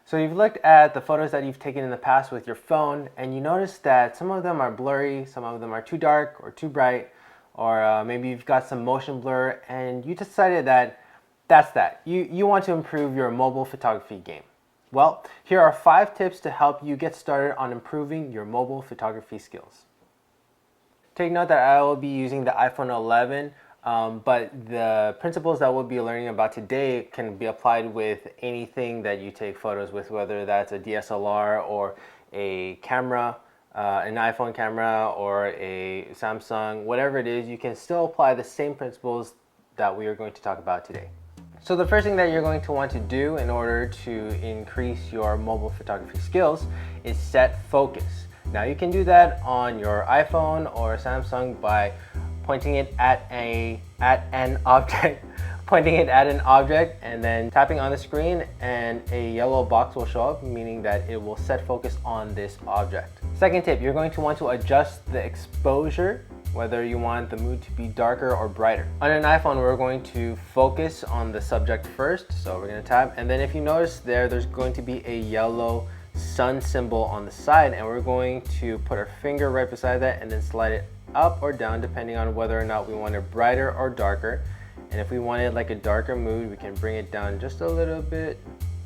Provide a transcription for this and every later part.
So you've looked at the photos that you've taken in the past with your phone, and you notice that some of them are blurry, some of them are too dark or too bright, or maybe you've got some motion blur, and you decided that that's that. You want to improve your mobile photography game. Well, here are 5 tips to help you get started on improving your mobile photography skills. Take note that I will be using the iPhone 11, but the principles that we'll be learning about today can be applied with anything that you take photos with, whether that's a DSLR or a camera, an iPhone camera or a Samsung, whatever it is, you can still apply the same principles that we are going to talk about today. So the first thing that you're going to want to do in order to increase your mobile photography skills is set focus. Now you can do that on your iPhone or Samsung by pointing it at an object, and then tapping on the screen, and a yellow box will show up, meaning that it will set focus on this object. Second tip, you're going to want to adjust the exposure, whether you want the mood to be darker or brighter. On an iPhone, we're going to focus on the subject first, so we're going to tap, and then if you notice there's going to be a yellow sun symbol on the side, and we're going to put our finger right beside that and then slide it up or down depending on whether or not we want it brighter or darker. And if we wanted like a darker mood, we can bring it down just a little bit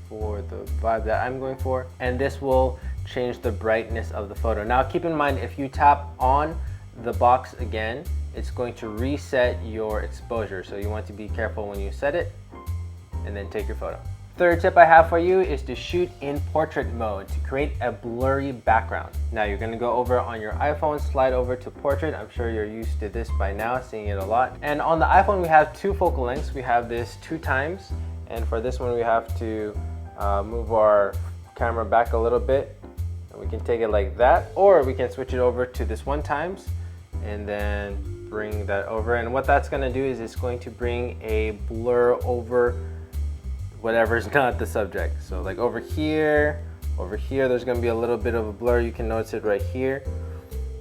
for the vibe that I'm going for, and this will change the brightness of the photo. Now keep in mind, if you tap on the box again, it's going to reset your exposure, so you want to be careful when you set it and then take your photo. Third tip I have for you is to shoot in portrait mode to create a blurry background. Now you're going to go over on your iPhone, slide over to portrait. I'm sure you're used to this by now, seeing it a lot. And on the iPhone we have 2 focal lengths. We have this 2 times, and for this one we have to move our camera back a little bit, and we can take it like that, or we can switch it over to this 1 times and then bring that over. And what that's going to do is it's going to bring a blur over whatever's not the subject. So like over here, there's going to be a little bit of a blur. You can notice it right here.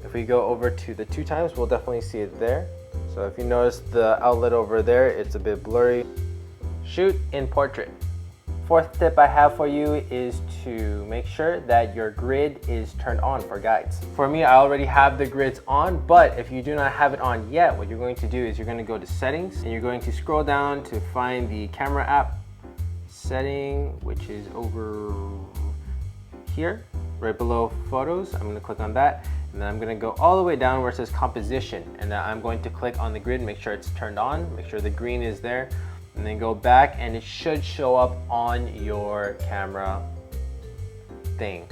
If we go over to the 2 times, we'll definitely see it there. So if you notice the outlet over there, it's a bit blurry. Shoot in portrait. Fourth tip I have for you is to make sure that your grid is turned on for guides. For me, I already have the grids on, but if you do not have it on yet, what you're going to do is you're going to go to settings, and you're going to scroll down to find the camera app setting, which is over here, right below photos. I'm going to click on that, and then I'm going to go all the way down where it says composition, and then I'm going to click on the grid, make sure it's turned on, make sure the green is there, and then go back, and it should show up on your camera thing.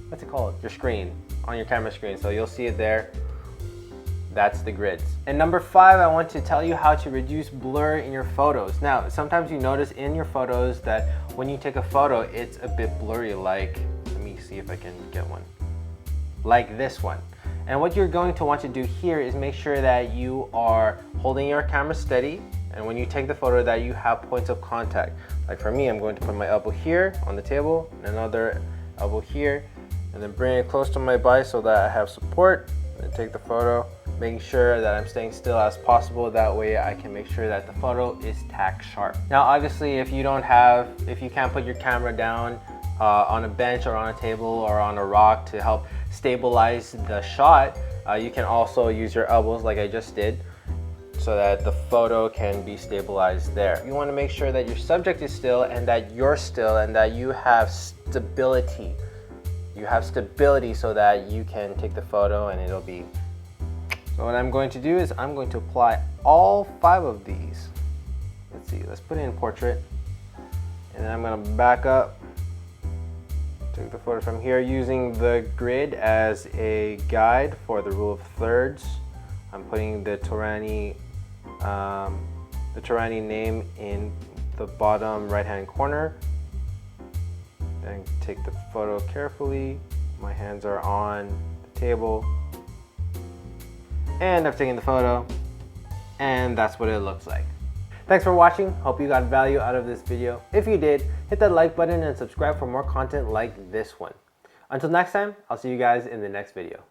What's it called? Your screen, on your camera screen. So you'll see it there. That's the grids. And number 5, I want to tell you how to reduce blur in your photos. Now, sometimes you notice in your photos that when you take a photo, it's a bit blurry, like, let me see if I can get one, like this one. And what you're going to want to do here is make sure that you are holding your camera steady, and when you take the photo that you have points of contact. Like for me, I'm going to put my elbow here on the table, and another elbow here, and then bring it close to my body so that I have support, and take the photo, making sure that I'm staying still as possible. That way I can make sure that the photo is tack sharp. Now obviously if you can't put your camera down on a bench or on a table or on a rock to help stabilize the shot, you can also use your elbows like I just did, so that the photo can be stabilized there. You want to make sure that your subject is still, and that you're still, and that you have stability. You have stability so that you can take the photo and it'll be. So what I'm going to do is I'm going to apply all 5 of these. Let's see, let's put it in portrait, and then I'm going to back up, take the photo from here using the grid as a guide for the rule of thirds. I'm putting the Torani name in the bottom right hand corner. Then take the photo carefully. My hands are on the table, and I've taken the photo, and that's what it looks like. Thanks for watching. Hope you got value out of this video. If you did, hit that like button and subscribe for more content like this one. Until next time, I'll see you guys in the next video.